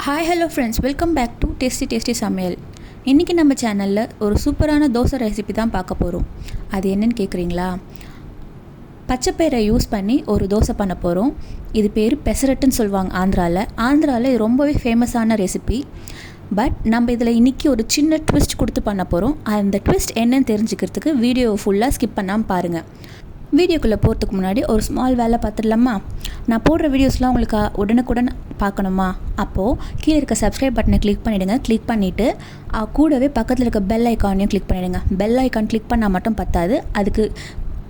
Hi hello friends, welcome back to tasty சமையல். இன்றைக்கி நம்ம சேனலில் ஒரு சூப்பரான தோசை ரெசிபி தான் பார்க்க போகிறோம். அது என்னன்னு கேட்குறீங்களா? பச்சைப்பயிரை யூஸ் பண்ணி ஒரு தோசை பண்ண போகிறோம். இது பேர் பெசரட்டுன்னு சொல்லுவாங்க ஆந்திராவில் இது ரொம்பவே ஃபேமஸான ரெசிபி. பட் நம்ம இதில் இன்றைக்கி ஒரு சின்ன ட்விஸ்ட் கொடுத்து பண்ண போகிறோம். அந்த ட்விஸ்ட் என்னன்னு தெரிஞ்சுக்கிறதுக்கு வீடியோ ஃபுல்லாக ஸ்கிப் பண்ணாமல் பாருங்கள். வீடியோக்குள்ளே போகிறதுக்கு முன்னாடி ஒரு ஸ்மால் வேலை பார்த்துடலாமா? நான் போடுற வீடியோஸ்லாம் உங்களுக்கு உடனுக்குடன் பார்க்கணுமா? அப்போது கீழே இருக்க சப்ஸ்கிரைப் பட்டனை கிளிக் பண்ணிவிடுங்க. கிளிக் பண்ணிவிட்டு கூடவே பக்கத்தில் இருக்க பெல் ஐக்கானையும் கிளிக் பண்ணிவிடுங்க. பெல் ஐக்கான் கிளிக் பண்ணால் மட்டும் பத்தாது, அதுக்கு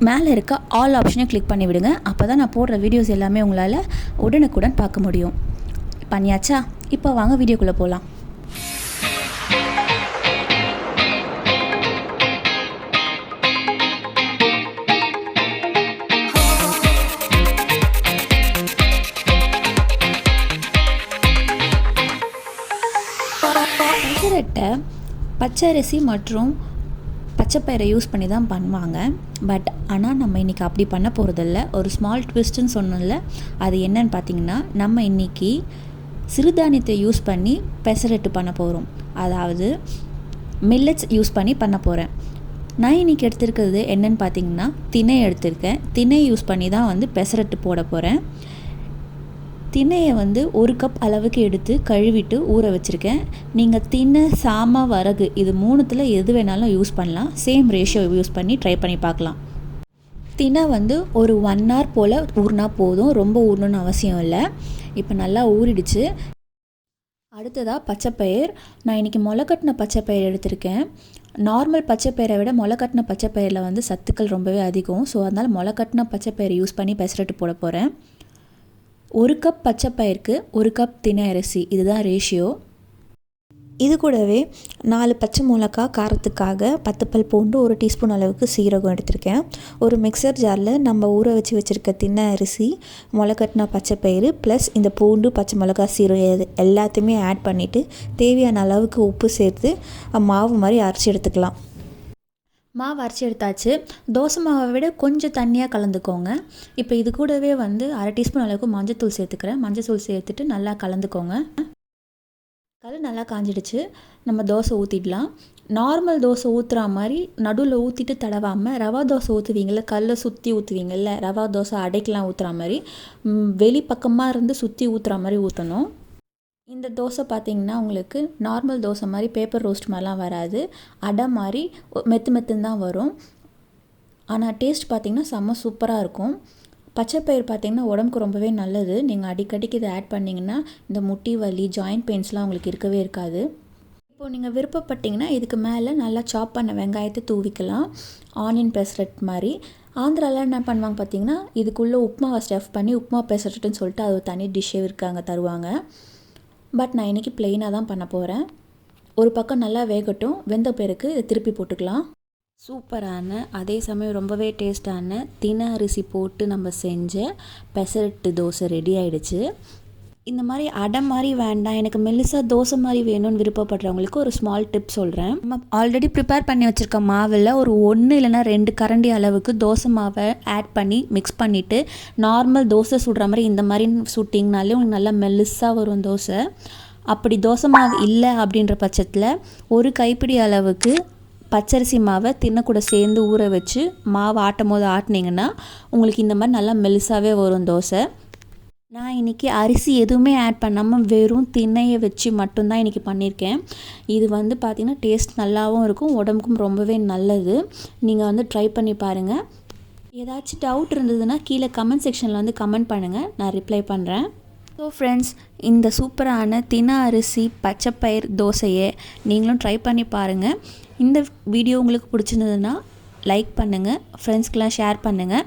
மேலே இருக்க ஆல் ஆப்ஷனையும் கிளிக் பண்ணி விடுங்க. அப்போ தான் நான் போடுற வீடியோஸ் எல்லாமே உங்களால் உடனுக்குடன் பார்க்க முடியும். பண்ணியாச்சா? இப்போ வாங்க வீடியோக்குள்ளே போகலாம். பெசரட்டை பச்சரிசி மற்றும் பச்சைப்பயிரை யூஸ் பண்ணி தான் பண்ணுவாங்க. ஆனால் நம்ம இன்றைக்கி அப்படி பண்ண போகிறதில்ல. ஒரு ஸ்மால் ட்விஸ்ட்டுன்னு சொன்னோம்ல, அது என்னன்னு பார்த்தீங்கன்னா, நம்ம இன்றைக்கி சிறுதானியத்தை யூஸ் பண்ணி பெசரட்டு பண்ண போகிறோம். அதாவது மில்லட்ஸ் யூஸ் பண்ணி பண்ண போகிறேன். நான் இன்றைக்கி எடுத்துருக்கிறது என்னென்னு பார்த்தீங்கன்னா, திணை எடுத்திருக்கேன். திணை யூஸ் பண்ணி தான் பெசரட்டு போட போகிறேன். திணையை 1 கப் அளவுக்கு எடுத்து கழுவிட்டு ஊற வச்சுருக்கேன். நீங்கள் திணை, சாமை, வரகு இது 3த்தில் எது வேணாலும் யூஸ் பண்ணலாம். சேம் ரேஷியோ யூஸ் பண்ணி ட்ரை பண்ணி பார்க்கலாம். திணை ஒரு 1 hour போல் ஊறினா போதும், ரொம்ப ஊறணுன்னு அவசியம் இல்லை. இப்போ நல்லா ஊறிடுச்சு. அடுத்ததாக பச்சைப்பயிர். நான் இன்றைக்கி முளைக்கட்டின பச்சைப்பயிர் எடுத்திருக்கேன். நார்மல் பச்சைப்பயிரை விட முளைக்கட்டின பச்சைப்பயிரில் சத்துக்கள் ரொம்பவே அதிகம். ஸோ அதனால் முளைக்கட்டின பச்சைப்பயிரை யூஸ் பண்ணி பெசரட்டு போட போகிறேன். 1 கப் பச்சைப்பயிருக்கு 1 கப் திணை அரிசி, இதுதான் ரேஷியோ. இது கூடவே 4 பச்சை மிளகா காரத்துக்காக, 10 பல் பூண்டு, 1 டீஸ்பூன் அளவுக்கு சீரகம் எடுத்திருக்கேன். ஒரு மிக்சர் ஜாரில் நம்ம ஊற வச்சுருக்க திணை அரிசி, முளைக்கட்டின பச்சைப்பயிறு ப்ளஸ் இந்த பூண்டு, பச்சை மிளகா, சீரகம் எல்லாத்தையுமே ஆட் பண்ணிவிட்டு தேவையான அளவுக்கு உப்பு சேர்த்து மாவு மாதிரி அரைச்சி எடுத்துக்கலாம். மாவு அரைச்சி எடுத்தாச்சு. தோசை மாவை விட கொஞ்சம் தண்ணியாக கலந்துக்கோங்க. இப்போ இது கூடவே 1/2 டீஸ்பூன் அளவுக்கு மஞ்சத்தூள் சேர்த்துக்கிறேன். மஞ்சத்தூள் சேர்த்துட்டு நல்லா கலந்துக்கோங்க. நல்லா காஞ்சிடுச்சு. நம்ம தோசை ஊற்றிடலாம். நார்மல் தோசை ஊற்றுற மாதிரி நடுவில் ஊற்றிட்டு தடவாமல், ரவா தோசை ஊற்றுவீங்கள, கல்லை சுற்றி ஊற்றுவீங்கள்ல, ரவா தோசை அடைக்கெலாம் ஊற்றுற மாதிரி வெளிப்பக்கமாக இருந்து சுற்றி ஊற்றுற மாதிரி ஊற்றணும். இந்த தோசை பார்த்திங்கன்னா உங்களுக்கு நார்மல் தோசை மாதிரி பேப்பர் ரோஸ்ட் மாதிரிலாம் வராது. அடை மாதிரி மெத்துன்னு தான் வரும். ஆனால் டேஸ்ட் பார்த்திங்கன்னா செம்ம சூப்பராக இருக்கும். பச்சைப்பயிர் பார்த்திங்கன்னா உடம்புக்கு ரொம்பவே நல்லது. நீங்கள் அடிக்கடிக்கு இதை ஆட் பண்ணிங்கன்னா இந்த முட்டி வலி, ஜாயிண்ட் பெயின்ஸ்லாம் உங்களுக்கு இருக்கவே இருக்காது. இப்போது நீங்கள் விருப்பப்பட்டிங்கன்னா இதுக்கு மேலே நல்லா சாப் பண்ண வெங்காயத்தை தூவிக்கலாம். ஆனியன் பெசரட் மாதிரி. ஆந்திராவில் என்ன பண்ணுவாங்க பார்த்திங்கன்னா, இதுக்குள்ளே உப்புமாவை ஸ்டஃப் பண்ணி உப்புமா பெசரட்டுன்னு சொல்லிட்டு அது ஒரு தனி டிஷ்ஷே இருக்காங்க, தருவாங்க. பட் நான் இன்றைக்கி ப்ளெயினாக தான் பண்ண போகிறேன். ஒரு பக்கம் நல்லா வேகட்டும். வெந்த பிறகு இதை திருப்பி போட்டுக்கலாம். சூப்பரான, அதே சமயம் ரொம்பவே டேஸ்டான திணை அரிசி போட்டு நம்ம செஞ்ச பெசரட்டு தோசை ரெடி ஆகிடுச்சு. இந்த மாதிரி அடை மாதிரி வேண்டாம், எனக்கு மெல்லிசா தோசை மாதிரி வேணும்னு விருப்பப்படுறவங்களுக்கு ஒரு ஸ்மால் டிப் சொல்கிறேன். நம்ம ஆல்ரெடி ப்ரிப்பேர் பண்ணி வச்சுருக்க மாவில் ஒரு 1 இல்லைனா 2 கரண்டி அளவுக்கு தோசை மாவை ஆட் பண்ணி மிக்ஸ் பண்ணிவிட்டு நார்மல் தோசை சுடுற மாதிரி இந்த மாதிரி சுட்டிங்கனாலே உங்களுக்கு நல்லா மெல்லிஸாக வரும் தோசை. அப்படி தோசை மாவு இல்லை அப்படின்ற பட்சத்தில் 1 கைப்பிடி அளவுக்கு பச்சரிசி மாவை திணை கூட சேர்ந்து ஊற வச்சு மாவு ஆட்டும் போது ஆட்டினீங்கன்னா உங்களுக்கு இந்த மாதிரி நல்லா மெல்லிஸாகவே வரும் தோசை. நான் இன்றைக்கி அரிசி எதுவுமே ஆட் பண்ணாமல் வெறும் திணையை வச்சு மட்டும்தான் இன்றைக்கி பண்ணியிருக்கேன். இது பார்த்திங்கன்னா டேஸ்ட் நல்லாவும் இருக்கும், உடம்புக்கும் ரொம்பவே நல்லது. நீங்கள் ட்ரை பண்ணி பாருங்கள். ஏதாச்சும் டவுட் இருந்ததுன்னா கீழே கமெண்ட் செக்ஷனில் கமெண்ட் பண்ணுங்கள், நான் ரிப்ளை பண்ணுறேன். ஸோ ஃப்ரெண்ட்ஸ், இந்த சூப்பரான திணை அரிசி பச்சைப்பயிர் தோசையை நீங்களும் ட்ரை பண்ணி பாருங்கள். இந்த வீடியோ உங்களுக்கு பிடிச்சிருந்ததுன்னா லைக் பண்ணுங்கள், ஃப்ரெண்ட்ஸ்க்கெலாம் ஷேர் பண்ணுங்கள்.